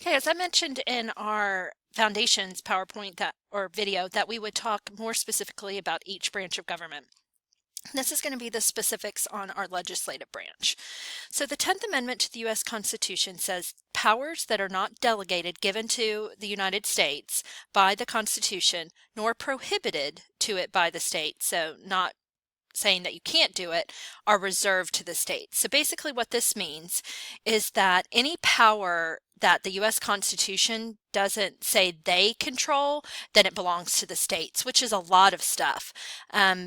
Okay, as I mentioned in our Foundations PowerPoint or video that we would talk more specifically about each branch of government. This is going to be the specifics on our legislative branch. So the 10th Amendment to the U.S. Constitution says powers that are not delegated given to the United States by the Constitution nor prohibited to it by the state, so not saying that you can't do it, are reserved to the states. So basically what this means is that any power that the U.S. Constitution doesn't say they control, then it belongs to the states, which is a lot of stuff.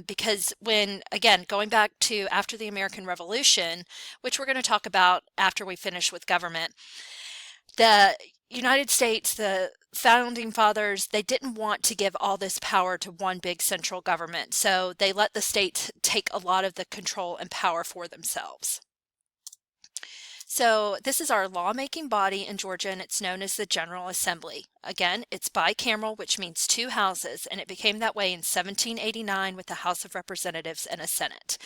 Because when, again, going back to after the American Revolution, which we're going to talk about after we finish with government, the United States, the founding fathers, they didn't want to give all this power to one big central government. So they let the states take a lot of the control and power for themselves. So this is our lawmaking body in Georgia, and it's known as the General Assembly. Again, it's bicameral, which means two houses, and it became that way in 1789 with the House of Representatives and a Senate.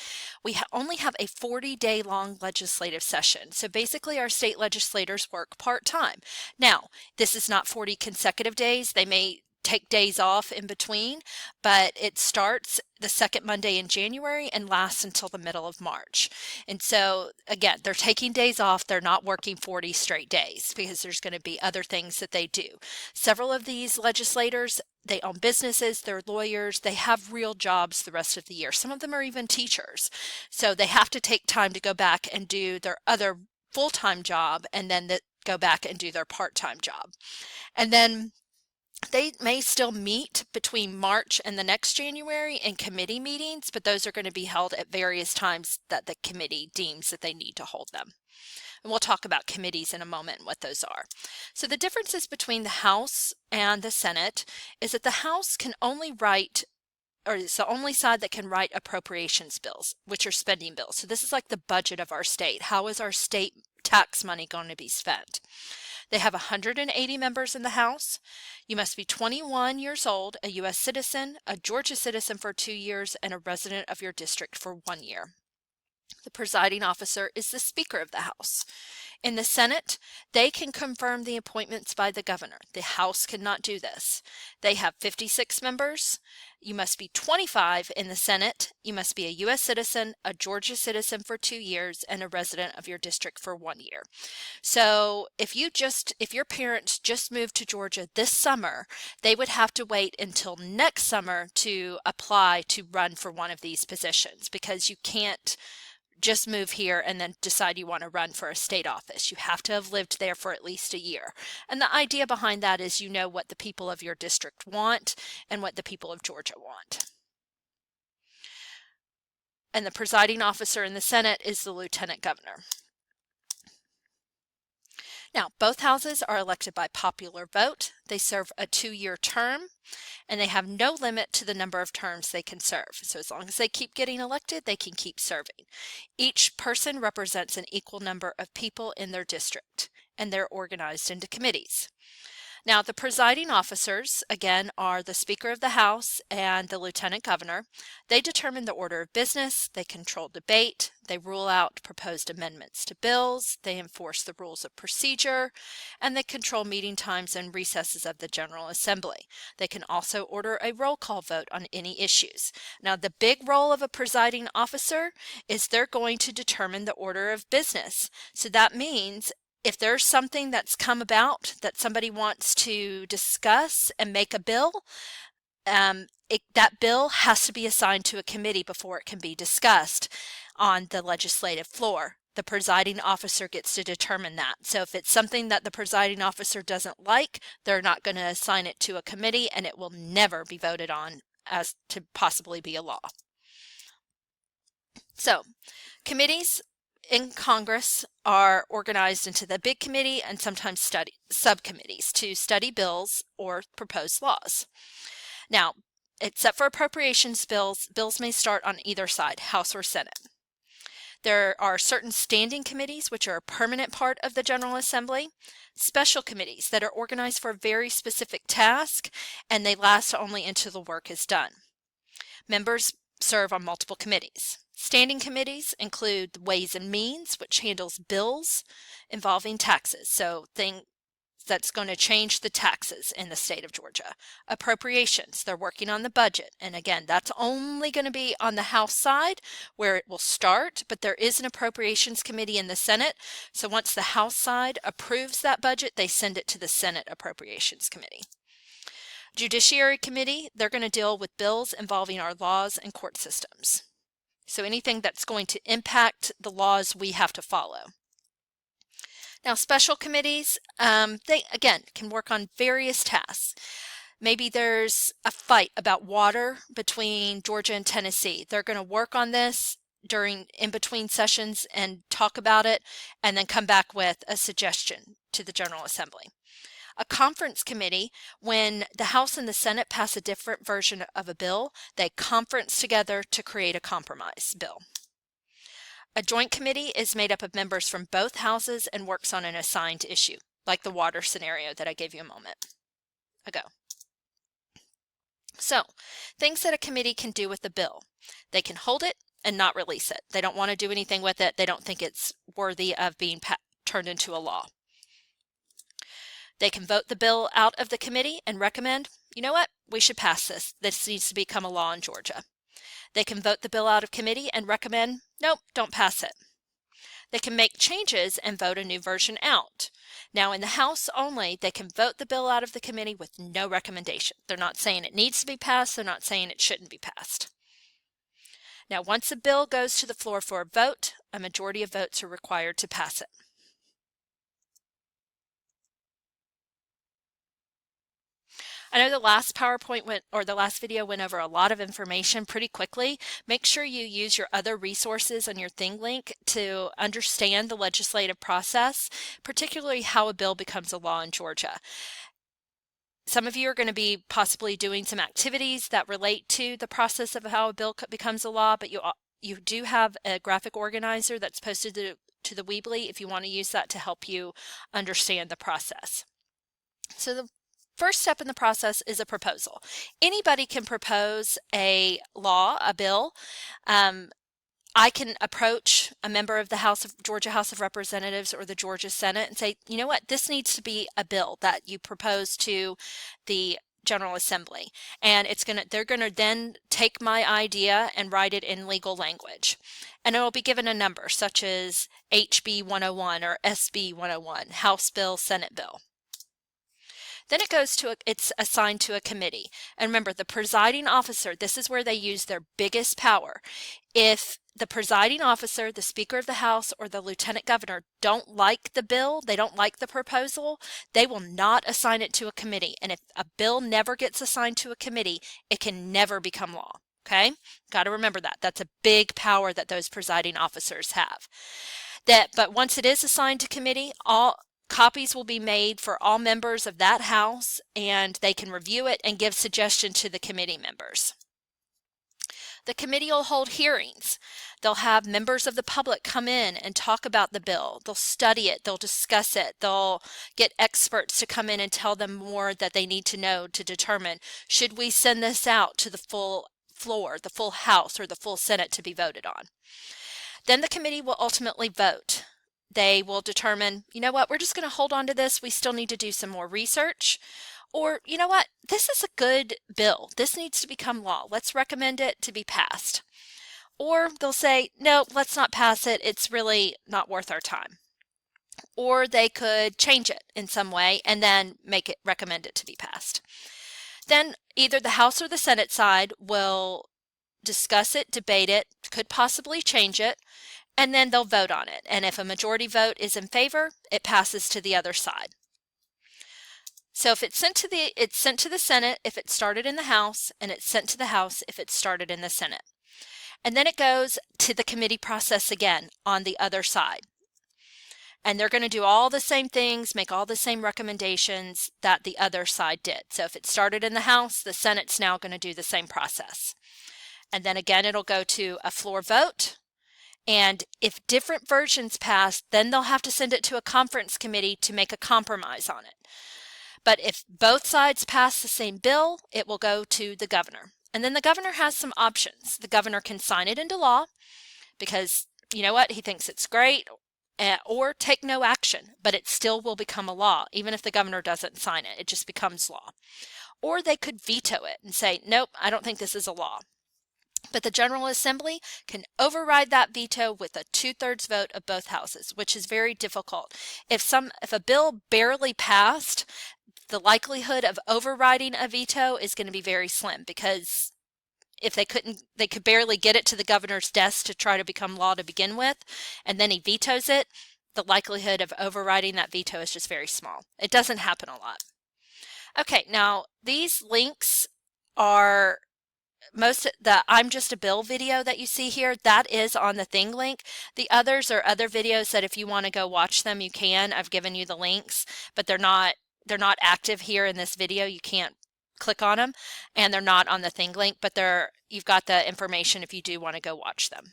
We only have a 40-day long legislative session, so basically our state legislators work part-time. Now, this is not 40 consecutive days. They may take days off in between, but it starts the second Monday in January and lasts until the middle of March. And so again, they're taking days off. They're not working 40 straight days because there's going to be other things that they do. Several of these legislators, they own businesses, they're lawyers, they have real jobs the rest of the year. Some of them are even teachers. So they have to take time to go back and do their other full-time job and then go back and do their part-time job. And then they may still meet between March and the next January in committee meetings, but those are going to be held at various times that the committee deems that they need to hold them. And we'll talk about committees in a moment and what those are. So the differences between the House and the Senate is that the House can only write, or it's the only side that can write appropriations bills, which are spending bills. So this is like the budget of our state. How is our state tax money going to be spent? They have 180 members in the House. You must be 21 years old, a U.S. citizen, a Georgia citizen for 2 years, and a resident of your district for 1 year. The presiding officer is the Speaker of the House. In the Senate, they can confirm the appointments by the governor. The House cannot do this. They have 56 members. You must be 25 in the Senate. You must be a U.S. citizen, a Georgia citizen for 2 years, and a resident of your district for 1 year. So if your parents just moved to Georgia this summer, they would have to wait until next summer to apply to run for one of these positions because you can't just move here and then decide you want to run for a state office. You have to have lived there for at least a year. And the idea behind that is you know what the people of your district want and what the people of Georgia want. And the presiding officer in the Senate is the lieutenant governor. Now, both houses are elected by popular vote. They serve a 2-year term, and they have no limit to the number of terms they can serve. So as long as they keep getting elected, they can keep serving. Each person represents an equal number of people in their district, and they're organized into committees. Now, the presiding officers, again, are the Speaker of the House and the Lieutenant Governor. They determine the order of business, they control debate, they rule out proposed amendments to bills, they enforce the rules of procedure, and they control meeting times and recesses of the General Assembly. They can also order a roll call vote on any issues. Now, the big role of a presiding officer is they're going to determine the order of business. So that means if there's something that's come about that somebody wants to discuss and make a bill, that bill has to be assigned to a committee before it can be discussed on the legislative floor. The presiding officer gets to determine that. So if it's something that the presiding officer doesn't like, they're not going to assign it to a committee, and it will never be voted on as to possibly be a law. So, committees in Congress are organized into the big committee and sometimes subcommittees to study bills or propose laws. Now, except for appropriations bills, bills may start on either side, House or Senate. There are certain standing committees which are a permanent part of the General Assembly, special committees that are organized for a very specific task, and they last only until the work is done. Members serve on multiple committees. Standing committees include the Ways and Means, which handles bills involving taxes. So that's going to change the taxes in the state of Georgia. Appropriations, they're working on the budget. And again, that's only going to be on the House side where it will start, but there is an appropriations committee in the Senate. So once the House side approves that budget, they send it to the Senate Appropriations Committee. Judiciary Committee, they're going to deal with bills involving our laws and court systems. So anything that's going to impact the laws we have to follow. Now, special committees, they, again, can work on various tasks. Maybe there's a fight about water between Georgia and Tennessee. They're going to work on this in between sessions and talk about it, and then come back with a suggestion to the General Assembly. A conference committee, when the House and the Senate pass a different version of a bill, they conference together to create a compromise bill. A joint committee is made up of members from both houses and works on an assigned issue, like the water scenario that I gave you a moment ago. So, things that a committee can do with the bill. They can hold it and not release it. They don't want to do anything with it. They don't think it's worthy of being turned into a law. They can vote the bill out of the committee and recommend, you know what, we should pass this. This needs to become a law in Georgia. They can vote the bill out of committee and recommend, nope, don't pass it. They can make changes and vote a new version out. Now in the House only, they can vote the bill out of the committee with no recommendation. They're not saying it needs to be passed. They're not saying it shouldn't be passed. Now once a bill goes to the floor for a vote, a majority of votes are required to pass it. I know the last the last video went over a lot of information pretty quickly. Make sure you use your other resources on your ThingLink to understand the legislative process, particularly how a bill becomes a law in Georgia. Some of you are going to be possibly doing some activities that relate to the process of how a bill becomes a law, but you do have a graphic organizer that's posted to the Weebly if you want to use that to help you understand the process. So the first step in the process is a proposal. Anybody can propose a law, a bill. I can approach a member of the Georgia House of Representatives or the Georgia Senate and say, you know what, this needs to be a bill that you propose to the General Assembly. And they're gonna then take my idea and write it in legal language. And it will be given a number such as HB 101 or SB 101, House Bill, Senate Bill. Then it's assigned to a committee. And remember, the presiding officer, this is where they use their biggest power. If the presiding officer, the Speaker of the House, or the Lieutenant Governor don't like the bill, they don't like the proposal, they will not assign it to a committee. And if a bill never gets assigned to a committee, it can never become law. Okay? Got to remember that. That's a big power that those presiding officers have. But once it is assigned to committee, all copies will be made for all members of that house, and they can review it and give suggestion to the committee members. The committee will hold hearings. They'll have members of the public come in and talk about the bill. They'll study it. They'll discuss it. They'll get experts to come in and tell them more that they need to know to determine, should we send this out to the full floor, the full House, or the full Senate to be voted on? Then the committee will ultimately vote. They will determine, you know what, we're just going to hold on to this. We still need to do some more research. Or, you know what, this is a good bill. This needs to become law. Let's recommend it to be passed. Or they'll say, no, let's not pass it. It's really not worth our time. Or they could change it in some way and then recommend it to be passed. Then either the House or the Senate side will discuss it, debate it, could possibly change it, and then they'll vote on it. And if a majority vote is in favor, it passes to the other side. So if it's sent to the Senate if it started in the House, and it's sent to the House if it started in the Senate. And then it goes to the committee process again on the other side. And they're going to do all the same things, make all the same recommendations that the other side did. So if it started in the House, the Senate's now going to do the same process. And then again, it'll go to a floor vote. And if different versions pass, then they'll have to send it to a conference committee to make a compromise on it. But if both sides pass the same bill, it will go to the governor. And then the governor has some options. The governor can sign it into law because, you know what, he thinks it's great, or take no action, but it still will become a law, even if the governor doesn't sign it. It just becomes law. Or they could veto it and say, nope, I don't think this is a law. But the General Assembly can override that veto with a 2/3 vote of both houses, which is very difficult. If a bill barely passed, the likelihood of overriding a veto is going to be very slim, because if they could barely get it to the governor's desk to try to become law to begin with, and then he vetoes it, the likelihood of overriding that veto is just very small. It doesn't happen a lot. Okay, now these links are the I'm Just a Bill video that you see here. That is on the Thing link. The others are other videos that if you want to go watch them, you can. I've given you the links, but they're not active here in this video. You can't click on them, and they're not on the Thing link, but you've got the information if you do want to go watch them.